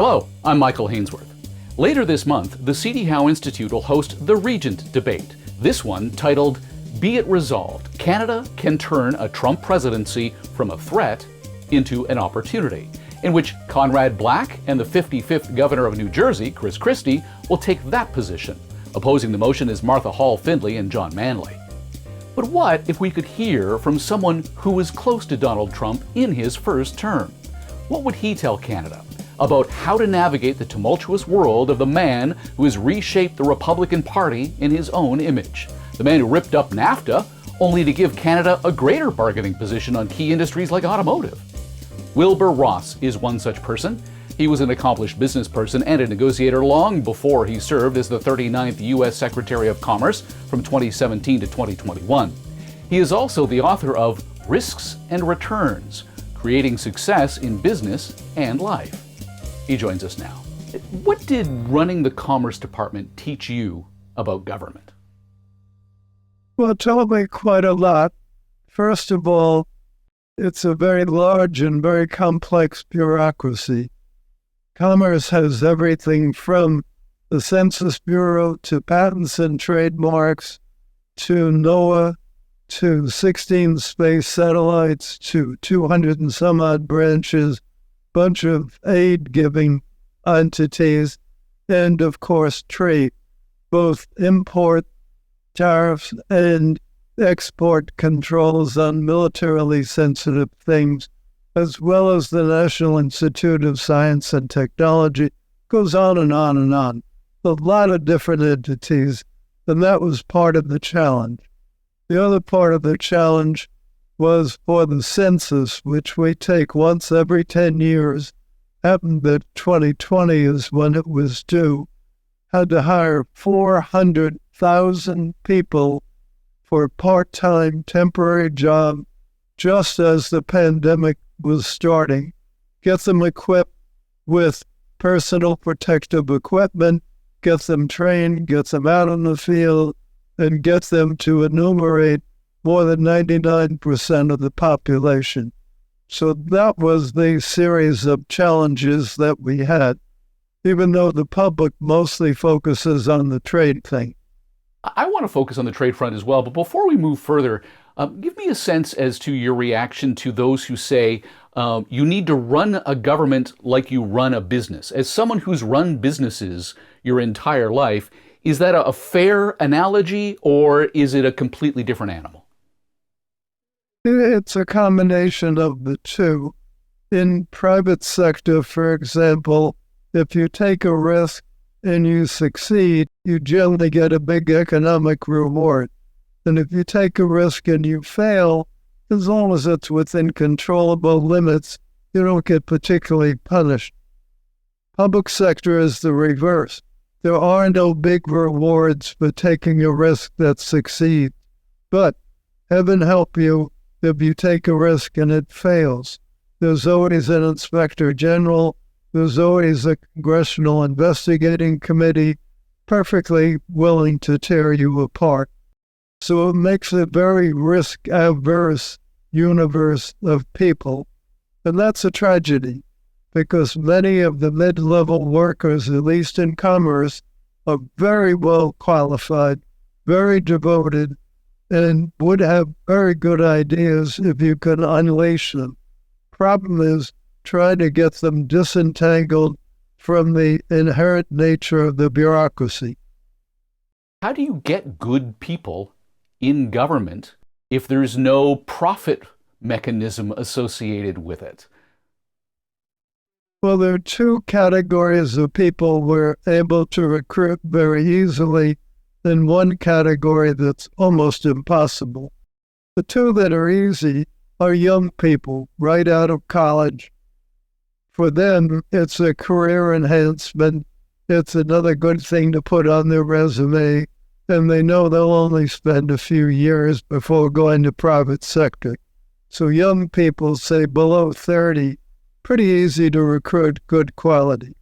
Hello, I'm Michael Hainsworth. Later this month, the CDHI Institute will host the Regent Debate. This one titled, Be It Resolved, Canada Can Turn a Trump Presidency from a Threat into an Opportunity, in which Conrad Black and the 55th Governor of New Jersey, Chris Christie, will take that position. Opposing the motion is Martha Hall Findlay and John Manley. But what if we could hear from someone who was close to Donald Trump in his first term? What would he tell Canada about how to navigate the tumultuous world of the man who has reshaped the Republican Party in his own image? The man who ripped up NAFTA only to give Canada a greater bargaining position on key industries like automotive. Wilbur Ross is one such person. He was an accomplished business person and a negotiator long before he served as the 39th U.S. Secretary of Commerce from 2017 to 2021. He is also the author of Risks and Returns, Creating Success in Business and Life. He joins us now. What did running the Commerce Department teach you about government? Well, it taught me quite a lot. First of all, it's a very large and very complex bureaucracy. Commerce has everything from the Census Bureau to patents and trademarks to NOAA to 16 space satellites to 200 and some odd branches, bunch of aid-giving entities, and of course trade, both import tariffs and export controls on militarily sensitive things, as well as the National Institute of Science and Technology. Goes on and on and on. A lot of different entities, and that was part of the challenge. The other part of the challenge was for the census, which we take once every 10 years. Happened that 2020 is when it was due. Had to hire 400,000 people for a part-time temporary job just as the pandemic was starting. Get them equipped with personal protective equipment, get them trained, get them out in the field, and get them to enumerate more than 99% of the population. So that was the series of challenges that we had, even though the public mostly focuses on the trade thing. I want to focus on the trade front as well, but before we move further, give me a sense as to your reaction to those who say you need to run a government like you run a business. As someone who's run businesses your entire life, is that a fair analogy or is it a completely different animal? It's a combination of the two. In private sector, for example, if you take a risk and you succeed, you generally get a big economic reward. And if you take a risk and you fail, as long as it's within controllable limits, you don't get particularly punished. Public sector is the reverse. There are no big rewards for taking a risk that succeeds. But heaven help you if you take a risk and it fails. There's always an inspector general. There's always a congressional investigating committee perfectly willing to tear you apart. So it makes a very risk-averse universe of people. And that's a tragedy, because many of the mid-level workers, at least in commerce, are very well qualified, very devoted, and would have very good ideas if you could unleash them. Problem is trying to get them disentangled from the inherent nature of the bureaucracy. How do you get good people in government if there's no profit mechanism associated with it? Well, there are two categories of people we're able to recruit very easily, and one category that's almost impossible. The two that are easy are young people right out of college. For them, it's a career enhancement. It's another good thing to put on their resume, and they know they'll only spend a few years before going to private sector. So young people, say below 30, pretty easy to recruit, good quality.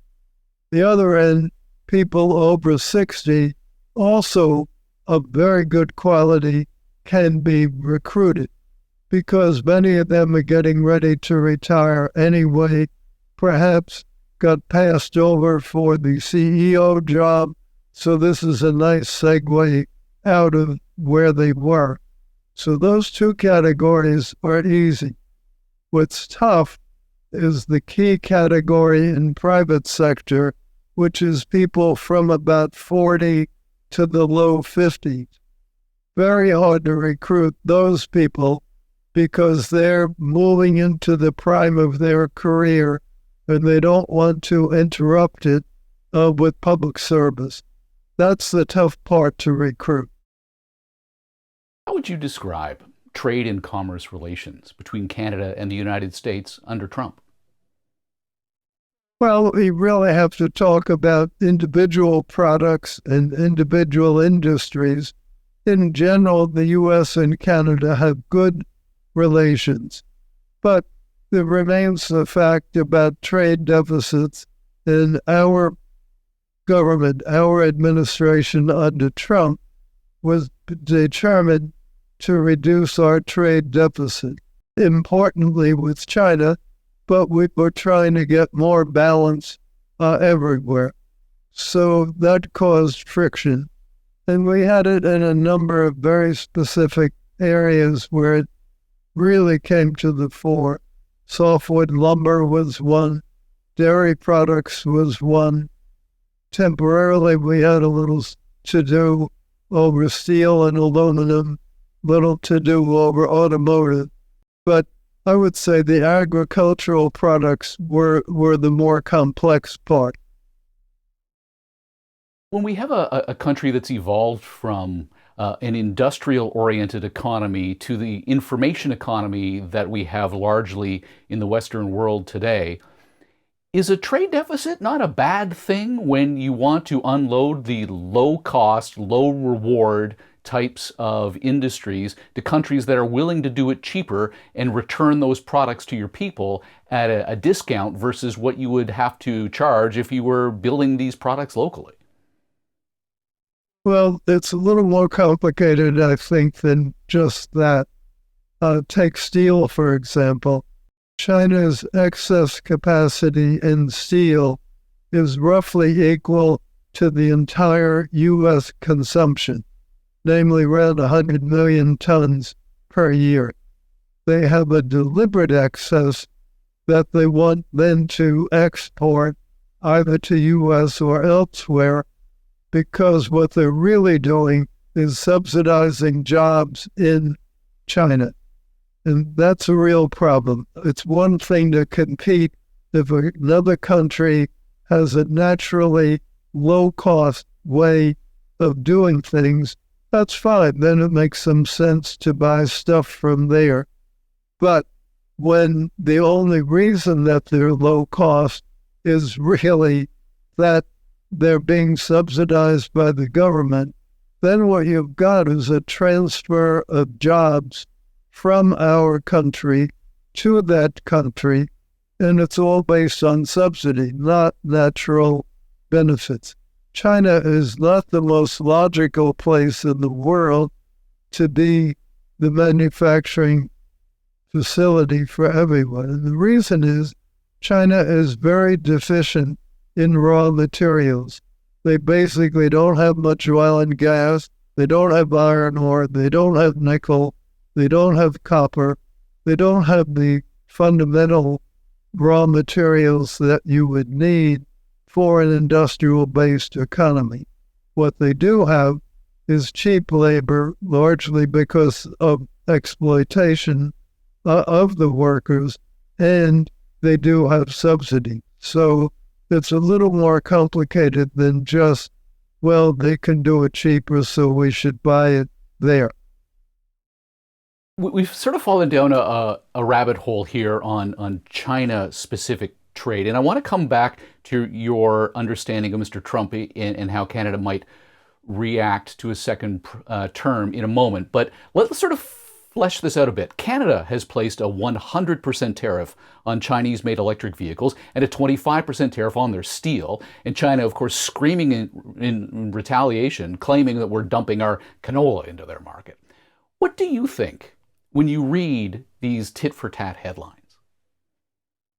The other end, people over 60, also of very good quality, can be recruited because many of them are getting ready to retire anyway, perhaps got passed over for the CEO job. So this is a nice segue out of where they were. So those two categories are easy. What's tough is the key category in private sector, which is people from about 40 to the low 50s. Very hard to recruit those people because they're moving into the prime of their career and they don't want to interrupt it with public service. That's the tough part to recruit. How would you describe trade and commerce relations between Canada and the United States under Trump? Well, we really have to talk about individual products and individual industries. In general, the U.S. and Canada have good relations, but there remains the fact about trade deficits, and our government, our administration under Trump was determined to reduce our trade deficit, importantly with China, but we were trying to get more balance everywhere. So that caused friction. And we had it in a number of very specific areas where it really came to the fore. Softwood lumber was one, dairy products was one. Temporarily, we had a little to do over steel and aluminum, little to do over automotive. But I would say the agricultural products were the more complex part. When we have a country that's evolved from an industrial-oriented economy to the information economy that we have largely in the Western world today, is a trade deficit not a bad thing when you want to unload the low-cost, low-reward types of industries to countries that are willing to do it cheaper and return those products to your people at a discount versus what you would have to charge if you were building these products locally? Well, it's a little more complicated, I think, than just that. Take steel, for example. China's excess capacity in steel is roughly equal to the entire U.S. consumption, namely around 100 million tons per year. They have a deliberate excess that they want then to export either to U.S. or elsewhere, because what they're really doing is subsidizing jobs in China. And that's a real problem. It's one thing to compete if another country has a naturally low-cost way of doing things. That's fine. Then it makes some sense to buy stuff from there. But when the only reason that they're low cost is really that they're being subsidized by the government, then what you've got is a transfer of jobs from our country to that country, and it's all based on subsidy, not natural benefits. China is not the most logical place in the world to be the manufacturing facility for everyone. And the reason is China is very deficient in raw materials. They basically don't have much oil and gas. They don't have iron ore. They don't have nickel. They don't have copper. They don't have the fundamental raw materials that you would need for an industrial-based economy. What they do have is cheap labor, largely because of exploitation of the workers, and they do have subsidy. So it's a little more complicated than just, well, they can do it cheaper, so we should buy it there. We've sort of fallen down a rabbit hole here on China-specific trade, and I want to come back to your understanding of Mr. Trump and how Canada might react to a second term in a moment. But let's sort of flesh this out a bit. Canada has placed a 100% tariff on Chinese-made electric vehicles and a 25% tariff on their steel. And China, of course, screaming in retaliation, claiming that we're dumping our canola into their market. What do you think when you read these tit-for-tat headlines?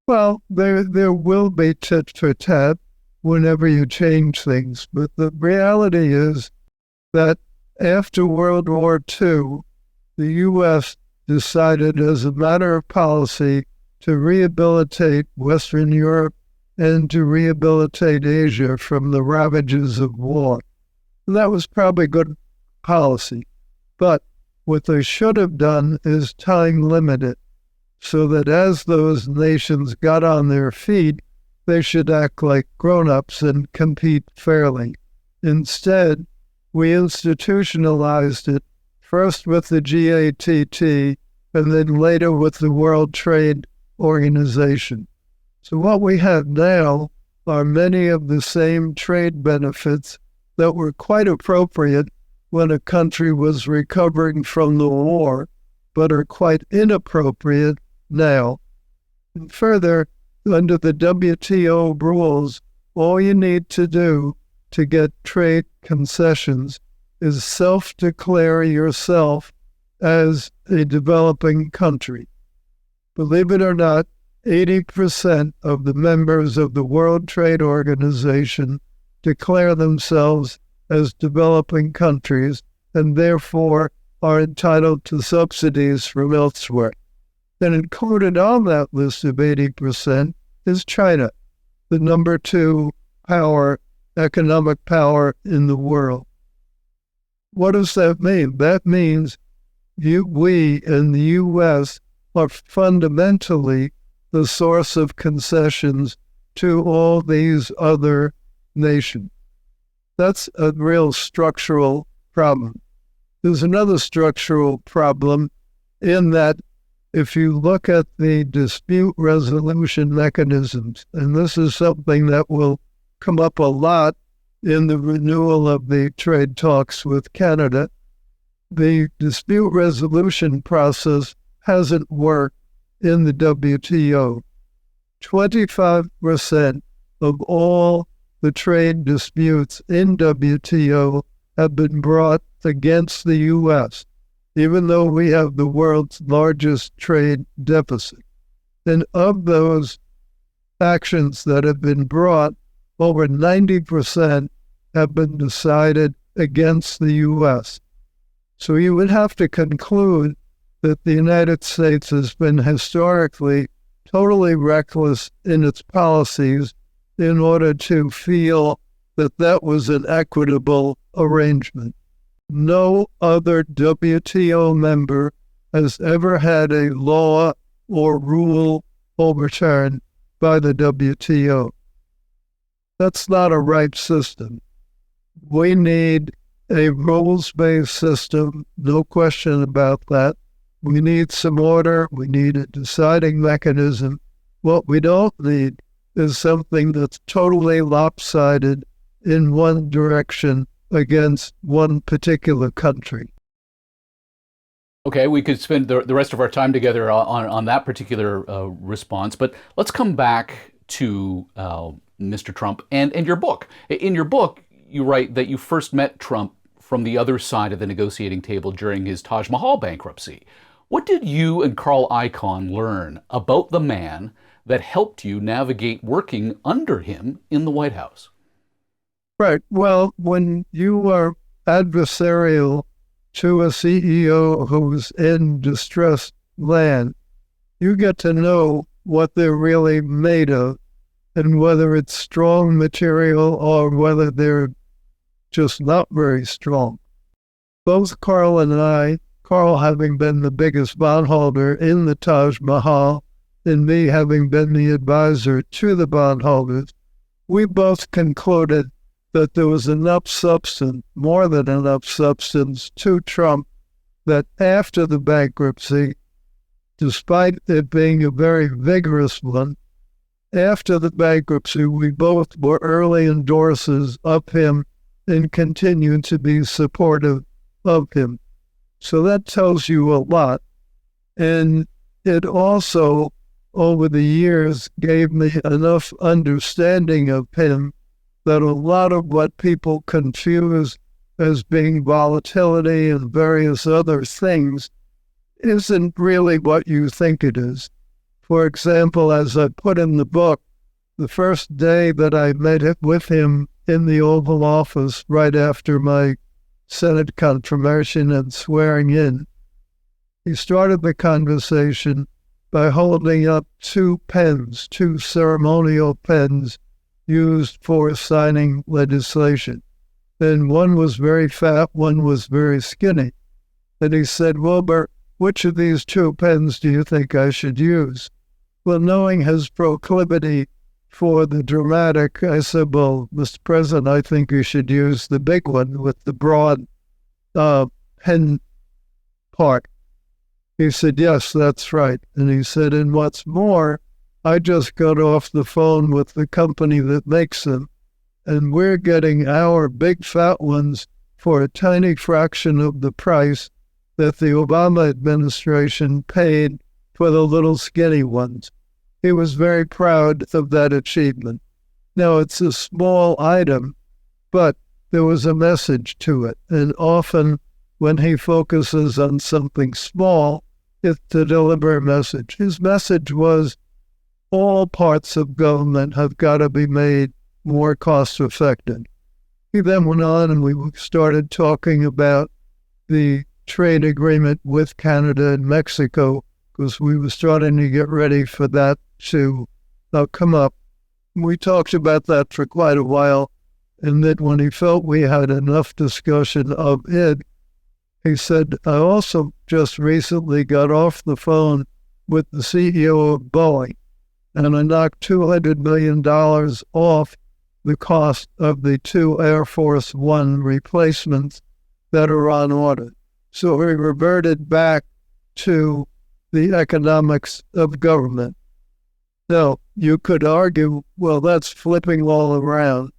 Well, there will be tit for tat whenever you change things, but the reality is that after World War II, the U.S. decided as a matter of policy to rehabilitate Western Europe and to rehabilitate Asia from the ravages of war. And that was probably good policy. But what they should have done is time limit it so that as those nations got on their feet, they should act like grown-ups and compete fairly. Instead, we institutionalized it first with the GATT and then later with the World Trade Organization. So what we have now are many of the same trade benefits that were quite appropriate when a country was recovering from the war, but are quite inappropriate now. And further, under the WTO rules, all you need to do to get trade concessions is self-declare yourself as a developing country. Believe it or not, 80% of the members of the World Trade Organization declare themselves as developing countries and therefore are entitled to subsidies from elsewhere. Then included on that list of 80% is China, the number 2 economic power in the world. What does that mean? That means we in the U.S. are fundamentally the source of concessions to all these other nations. That's a real structural problem. There's another structural problem in that if you look at the dispute resolution mechanisms, and this is something that will come up a lot in the renewal of the trade talks with Canada, the dispute resolution process hasn't worked in the WTO. 25% of all the trade disputes in WTO have been brought against the U.S., even though we have the world's largest trade deficit. And of those actions that have been brought, over 90% have been decided against the U.S. So you would have to conclude that the United States has been historically totally reckless in its policies in order to feel that that was an equitable arrangement. No other WTO member has ever had a law or rule overturned by the WTO. That's not a right system. We need a rules-based system, no question about that. We need some order. We need a deciding mechanism. What we don't need is something that's totally lopsided in one direction against one particular country. Okay, we could spend the rest of our time together on that particular response, but let's come back to Mr. Trump and your book. In your book, you write that you first met Trump from the other side of the negotiating table during his Taj Mahal bankruptcy. What did you and Carl Icahn learn about the man that helped you navigate working under him in the White House? Right. Well, when you are adversarial to a CEO who's in distressed land, you get to know what they're really made of and whether it's strong material or whether they're just not very strong. Both Carl and I, Carl having been the biggest bondholder in the Taj Mahal, and me having been the advisor to the bondholders, we both concluded that there was enough substance, more than enough substance, to Trump that after the bankruptcy, despite it being a very vigorous one, after the bankruptcy, we both were early endorsers of him and continued to be supportive of him. So that tells you a lot. And it also, over the years, gave me enough understanding of him that a lot of what people confuse as being volatility and various other things isn't really what you think it is. For example, as I put in the book, the first day that I met with him in the Oval Office right after my Senate confirmation and swearing in, he started the conversation by holding up two ceremonial pens used for signing legislation. And one was very fat, one was very skinny. And he said, "Wilbur, which of these two pens do you think I should use?" Well, knowing his proclivity for the dramatic, I said, "Well, Mr. President, I think you should use the big one with the broad pen part." He said, "Yes, that's right." And he said, "And what's more, I just got off the phone with the company that makes them, and we're getting our big fat ones for a tiny fraction of the price that the Obama administration paid for the little skinny ones." He was very proud of that achievement. Now, it's a small item, but there was a message to it. And often when he focuses on something small, it's to deliver a message. His message was all parts of government have got to be made more cost-effective. He then went on and we started talking about the trade agreement with Canada and Mexico, because we were starting to get ready for that to come up. We talked about that for quite a while, and then when he felt we had enough discussion of it, he said, "I also just recently got off the phone with the CEO of Boeing, and I knocked $200 million off the cost of the two Air Force One replacements that are on order." So we reverted back to the economics of government. Now, you could argue, well, that's flipping all around.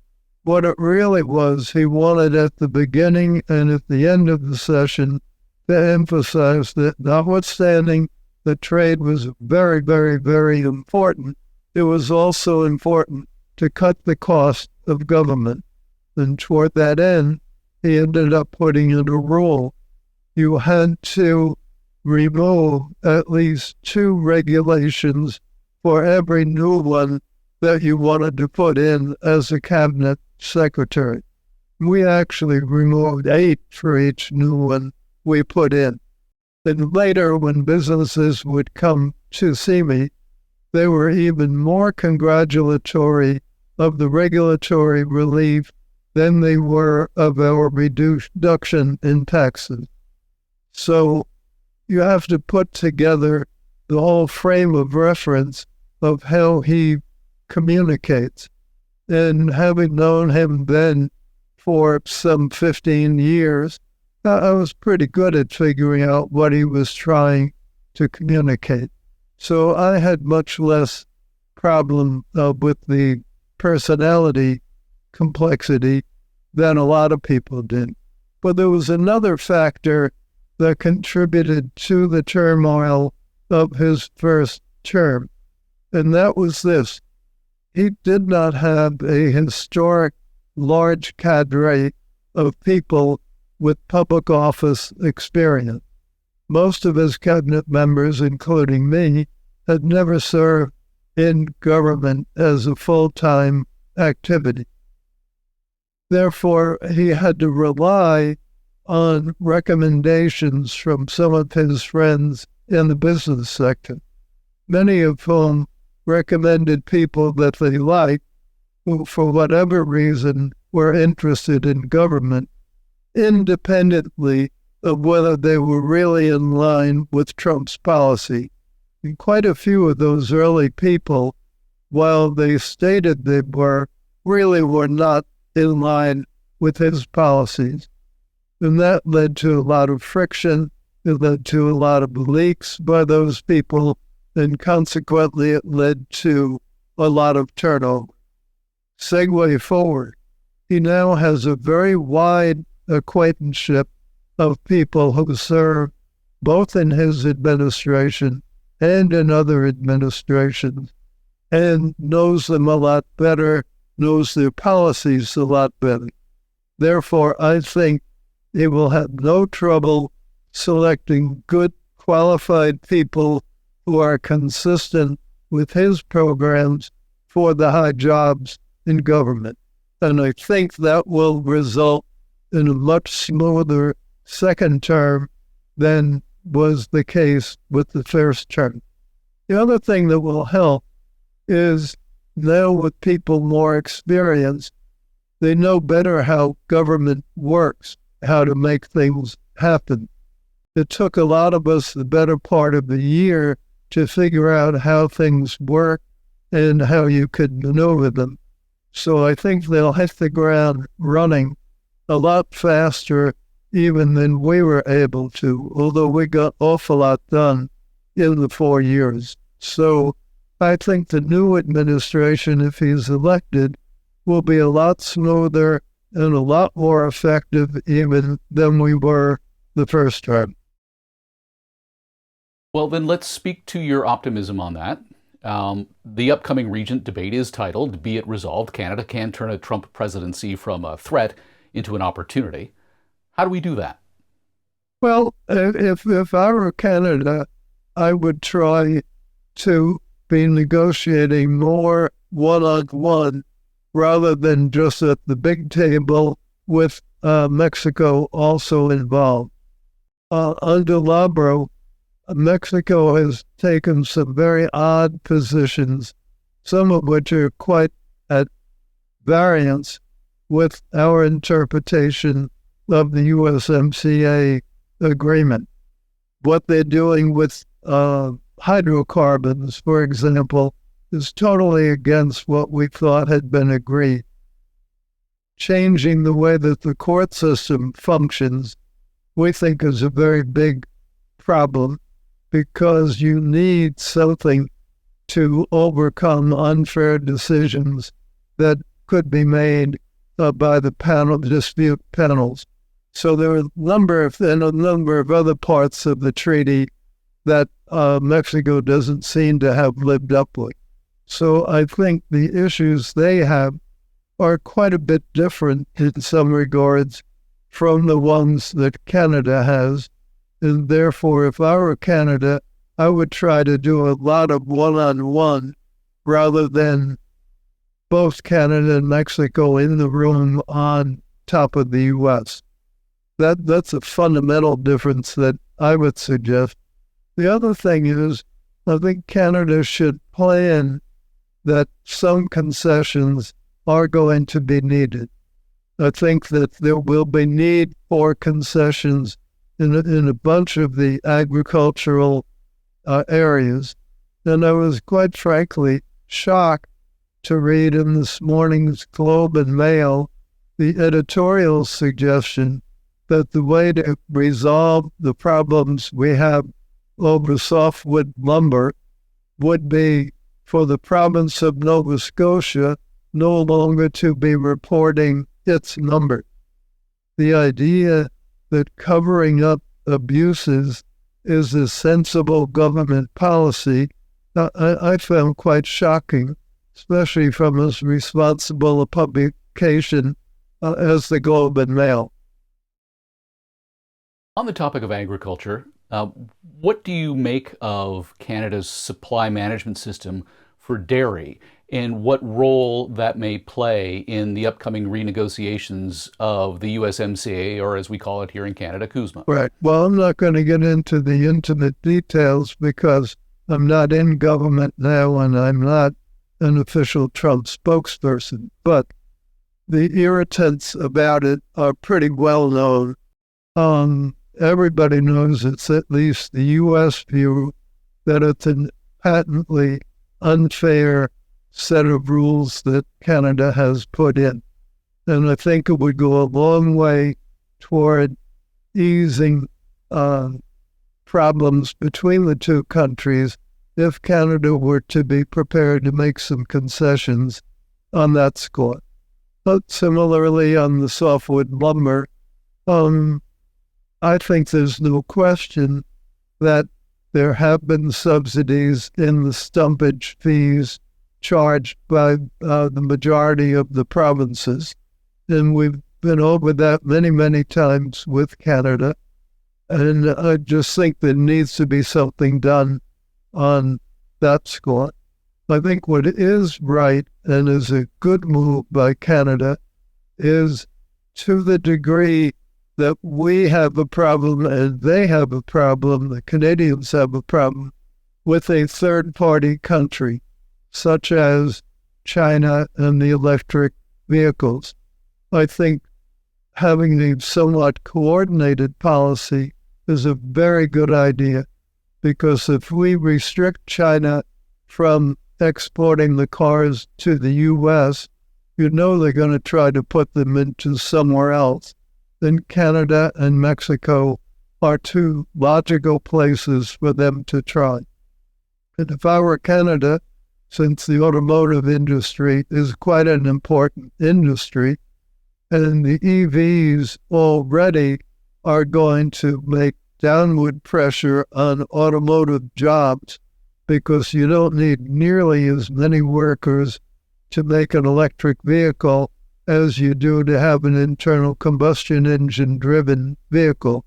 What it really was, he wanted at the beginning and at the end of the session to emphasize that notwithstanding that trade was very, very, very important, it was also important to cut the cost of government. And toward that end, he ended up putting in a rule. You had to remove at least 2 regulations for every new one that you wanted to put in as a cabinet secretary. We actually removed 8 for each new one we put in. And later, when businesses would come to see me, they were even more congratulatory of the regulatory relief than they were of our reduction in taxes. So you have to put together the whole frame of reference of how he communicates. And having known him then for some 15 years, I was pretty good at figuring out what he was trying to communicate. So I had much less problem with the personality complexity than a lot of people did. But there was another factor that contributed to the turmoil of his first term, and that was this. He did not have a historic large cadre of people with public office experience. Most of his cabinet members, including me, had never served in government as a full-time activity. Therefore, he had to rely on recommendations from some of his friends in the business sector, many of whom recommended people that they liked who, for whatever reason, were interested in government, independently of whether they were really in line with Trump's policy. And quite a few of those early people, while they stated they were, really were not in line with his policies. And that led to a lot of friction. It led to a lot of leaks by those people, and consequently it led to a lot of turnover. Segue forward. He now has a very wide acquaintanceship of people who serve both in his administration and in other administrations, and knows them a lot better, knows their policies a lot better. Therefore, I think he will have no trouble selecting good, qualified people who are consistent with his programs for the high jobs in government. And I think that will result in a much smoother second term than was the case with the first term. The other thing that will help is now with people more experienced, they know better how government works, how to make things happen. It took a lot of us the better part of the year to figure out how things work and how you could maneuver them. So I think they'll hit the ground running a lot faster even than we were able to, although we got an awful lot done in the 4 years. So I think the new administration, if he's elected, will be a lot smoother and a lot more effective even than we were the first term. Well, then let's speak to your optimism on that. The upcoming Regent debate is titled, "Be It Resolved, Canada Can Turn a Trump Presidency from a Threat into an Opportunity." How do we do that? Well, if I were Canada, I would try to be negotiating more one-on-one rather than just at the big table with Mexico also involved. Under Labro, Mexico has taken some very odd positions, some of which are quite at variance with our interpretation of the USMCA agreement. What they're doing with hydrocarbons, for example, is totally against what we thought had been agreed. Changing the way that the court system functions, we think is a very big problem because you need something to overcome unfair decisions that could be made by the dispute panels. So there are a number of other parts of the treaty that Mexico doesn't seem to have lived up with. So I think the issues they have are quite a bit different in some regards from the ones that Canada has. And therefore, if I were Canada, I would try to do a lot of one-on-one rather than both Canada and Mexico in the room on top of the U.S. That's a fundamental difference that I would suggest. The other thing is, I think Canada should plan that some concessions are going to be needed. I think that there will be need for concessions in a bunch of the agricultural areas. And I was quite frankly shocked to read in this morning's Globe and Mail the editorial suggestion that the way to resolve the problems we have over softwood lumber would be for the province of Nova Scotia no longer to be reporting its number. The idea that covering up abuses is a sensible government policy, I found quite shocking, especially from as responsible a publication as the Globe and Mail. On the topic of agriculture, what do you make of Canada's supply management system for dairy and what role that may play in the upcoming renegotiations of the USMCA, or as we call it here in Canada, CUSMA? Right. Well, I'm not going to get into the intimate details because I'm not in government now and I'm not an official Trump spokesperson. But the irritants about it are pretty well known. Everybody knows it's at least the U.S. view that it's a patently unfair set of rules that Canada has put in. And I think it would go a long way toward easing problems between the two countries if Canada were to be prepared to make some concessions on that score. But similarly, on the softwood lumber, I think there's no question that there have been subsidies in the stumpage fees charged by the majority of the provinces. And we've been over that many, many times with Canada. And I just think there needs to be something done on that score. I think what is right and is a good move by Canada is, to the degree that we have a problem and they have a problem, the Canadians have a problem with a third-party country, such as China and the electric vehicles. I think having a somewhat coordinated policy is a very good idea, because if we restrict China from exporting the cars to the U.S., they're going to try to put them into somewhere else. Then Canada and Mexico are two logical places for them to try. And if I were Canada, since the automotive industry is quite an important industry, and the EVs already are going to make downward pressure on automotive jobs, because you don't need nearly as many workers to make an electric vehicle as you do to have an internal combustion engine-driven vehicle.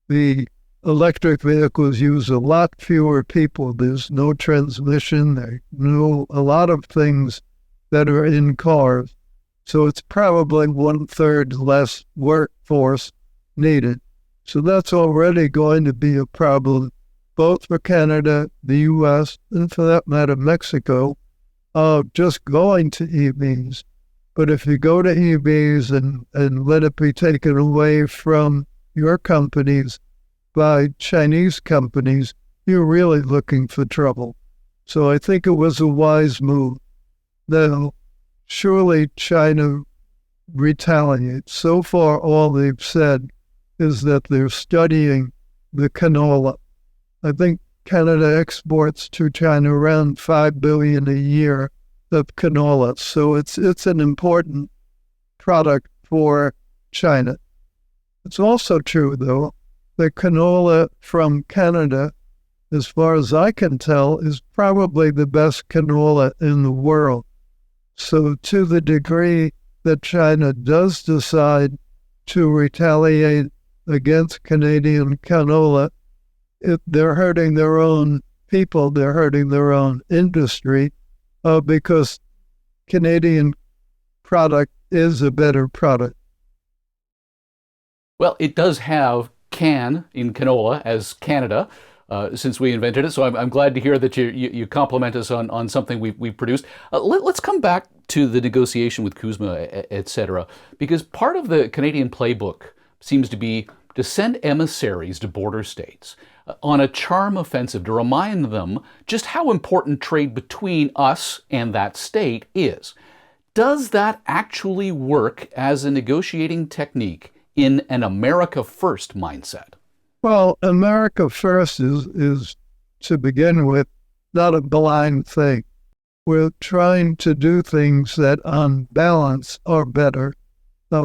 The electric vehicles use a lot fewer people. There's no transmission. There are a lot of things that are in cars. So it's probably 1/3 less workforce needed. So that's already going to be a problem, both for Canada, the U.S., and for that matter, Mexico, just going to EVs. But if you go to EVs and let it be taken away from your companies by Chinese companies, you're really looking for trouble. So I think it was a wise move. Now, surely China retaliates. So far, all they've said is that they're studying the canola. I think Canada exports to China around $5 billion a year of canola. So it's an important product for China. It's also true, though, that canola from Canada, as far as I can tell, is probably the best canola in the world. So to the degree that China does decide to retaliate against Canadian canola, they're hurting their own people, they're hurting their own industry, because Canadian product is a better product. Well, it does have can in canola as Canada, since we invented it. So I'm glad to hear that you compliment us on something we've produced. Let's come back to the negotiation with CUSMA, et cetera, because part of the Canadian playbook seems to be to send emissaries to border states on a charm offensive to remind them just how important trade between us and that state is. Does that actually work as a negotiating technique in an America First mindset? Well, America First is to begin with, not a blind thing. We're trying to do things that on balance are better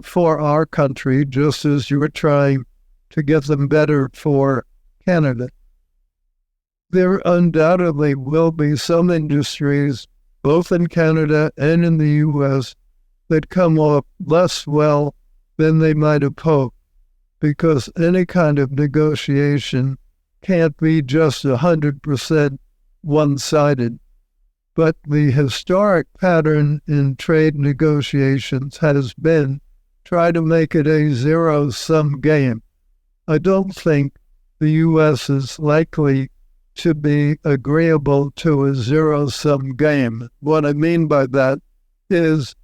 for our country, just as you were trying to get them better for Canada. There undoubtedly will be some industries, both in Canada and in the U.S., that come off less well than they might have hoped, because any kind of negotiation can't be just 100% one-sided. But the historic pattern in trade negotiations has been try to make it a zero-sum game. I don't think the U.S. is likely to be agreeable to a zero-sum game. What I mean by that is,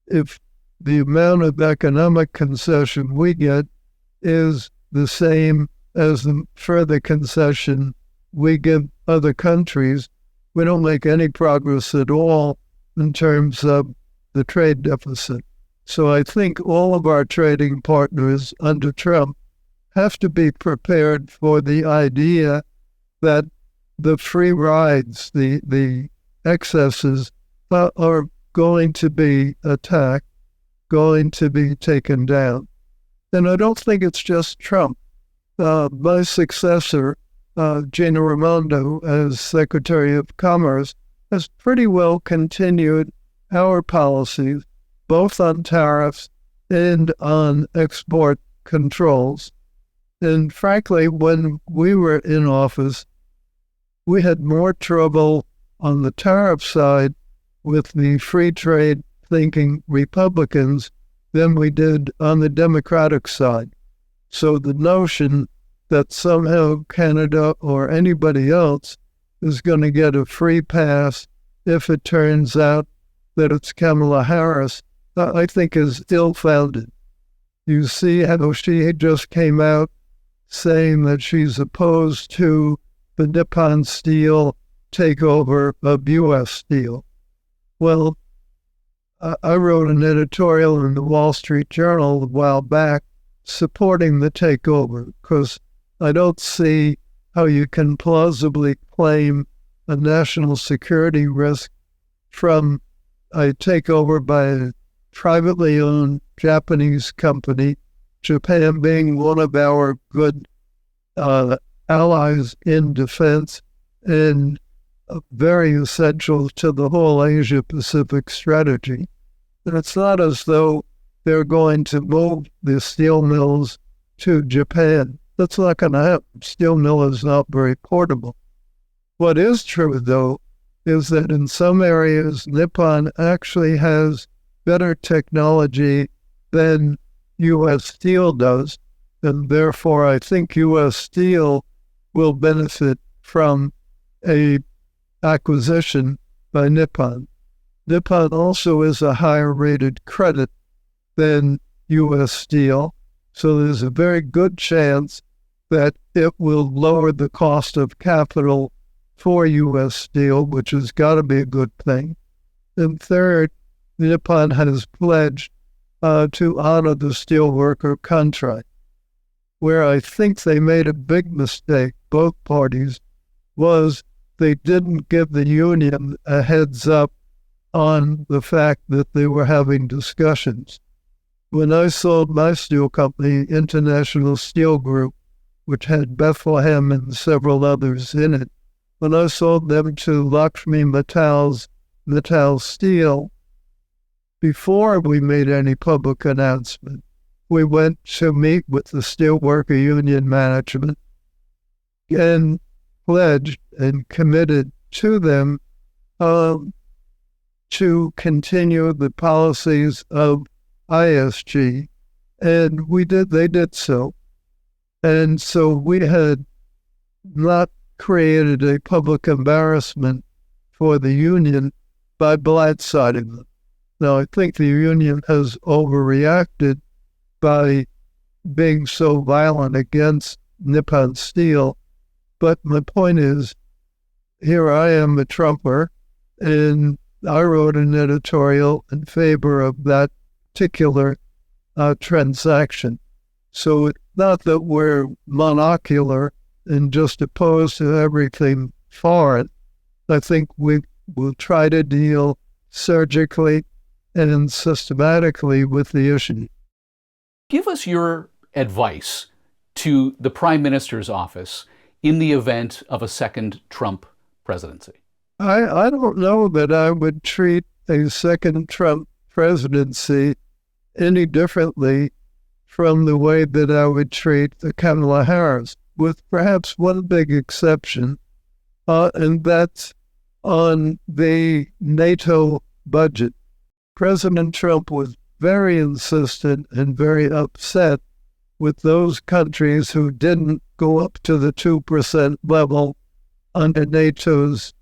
if the amount of economic concession we get is the same as the further concession we give other countries, we don't make any progress at all in terms of the trade deficit. So I think all of our trading partners under Trump have to be prepared for the idea that the free rides, the excesses, are going to be attacked, going to be taken down. And I don't think it's just Trump. My successor, Gina Raimondo, as Secretary of Commerce, has pretty well continued our policies, both on tariffs and on export controls. And frankly, when we were in office, we had more trouble on the tariff side with the free trade thinking Republicans than we did on the Democratic side. So the notion that somehow Canada or anybody else is going to get a free pass if it turns out that it's Kamala Harris, I think is ill-founded. You see how she just came out saying that she's opposed to the Nippon Steel takeover of U.S. Steel. Well, I wrote an editorial in the Wall Street Journal a while back supporting the takeover because I don't see how you can plausibly claim a national security risk from a takeover by a privately owned Japanese company, Japan being one of our good allies in defense and very essential to the whole Asia-Pacific strategy. And it's not as though they're going to move the steel mills to Japan. That's not going to happen. Steel mill is not very portable. What is true, though, is that in some areas, Nippon actually has better technology than U.S. Steel does, and therefore I think U.S. Steel will benefit from a acquisition by Nippon. Nippon also is a higher rated credit than U.S. Steel, so there's a very good chance that it will lower the cost of capital for U.S. Steel, which has got to be a good thing. And third, Nippon has pledged to honor the steelworker contract. Where I think they made a big mistake, both parties, was they didn't give the union a heads up on the fact that they were having discussions. When I sold my steel company, International Steel Group, which had Bethlehem and several others in it, when I sold them to Lakshmi Mittal's Mittal Steel, before we made any public announcement, we went to meet with the steelworker union management and pledged and committed to them to continue the policies of ISG, and they did so. And so we had not created a public embarrassment for the union by blindsiding them. Now, I think the union has overreacted by being so violent against Nippon Steel, but my point is, here I am a Trumper, and I wrote an editorial in favor of that particular transaction. So it's not that we're monocular and just opposed to everything foreign. I think we will try to deal surgically and systematically with the issue. Give us your advice to the Prime Minister's office in the event of a second Trump presidency. I don't know that I would treat a second Trump presidency any differently from the way that I would treat Kamala Harris, with perhaps one big exception, and that's on the NATO budget. President Trump was very insistent and very upset with those countries who didn't go up to the 2% level under NATO's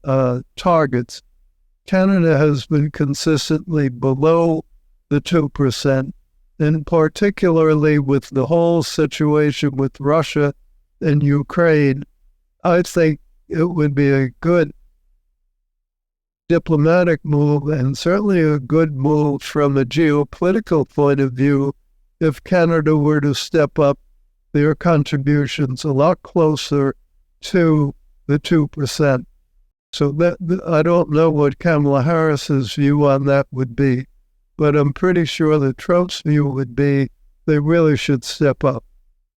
targets. Canada has been consistently below the 2%, and particularly with the whole situation with Russia and Ukraine, I think it would be a good diplomatic move and certainly a good move from a geopolitical point of view if Canada were to step up their contributions a lot closer to the 2%. So that I don't know what Kamala Harris's view on that would be, but I'm pretty sure that Trump's view would be they really should step up.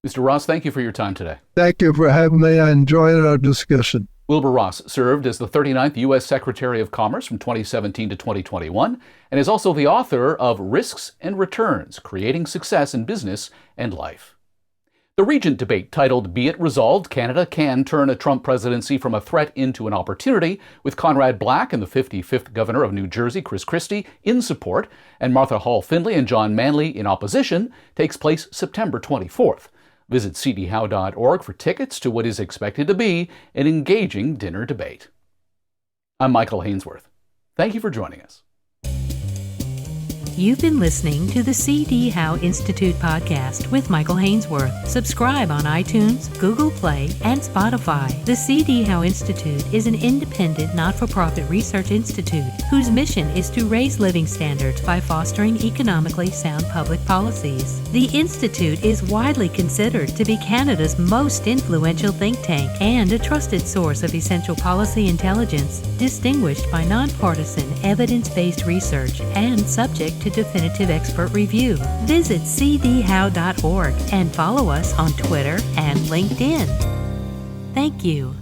Mr. Ross, thank you for your time today. Thank you for having me. I enjoyed our discussion. Wilbur Ross served as the 39th U.S. Secretary of Commerce from 2017 to 2021 and is also the author of Risks and Returns, Creating Success in Business and Life. The Regent debate, titled Be It Resolved, Canada Can Turn a Trump Presidency from a Threat into an Opportunity, with Conrad Black and the 55th Governor of New Jersey, Chris Christie, in support, and Martha Hall Findlay and John Manley in opposition, takes place September 24th. Visit cdhow.org for tickets to what is expected to be an engaging dinner debate. I'm Michael Hainsworth. Thank you for joining us. You've been listening to the CDHI Institute podcast with Michael Hainsworth. Subscribe on iTunes, Google Play, and Spotify. The CDHI Institute is an independent, not-for-profit research institute whose mission is to raise living standards by fostering economically sound public policies. The Institute is widely considered to be Canada's most influential think tank and a trusted source of essential policy intelligence, distinguished by nonpartisan, evidence-based research and subject to definitive expert review. Visit cdhow.org and follow us on Twitter and LinkedIn. Thank you.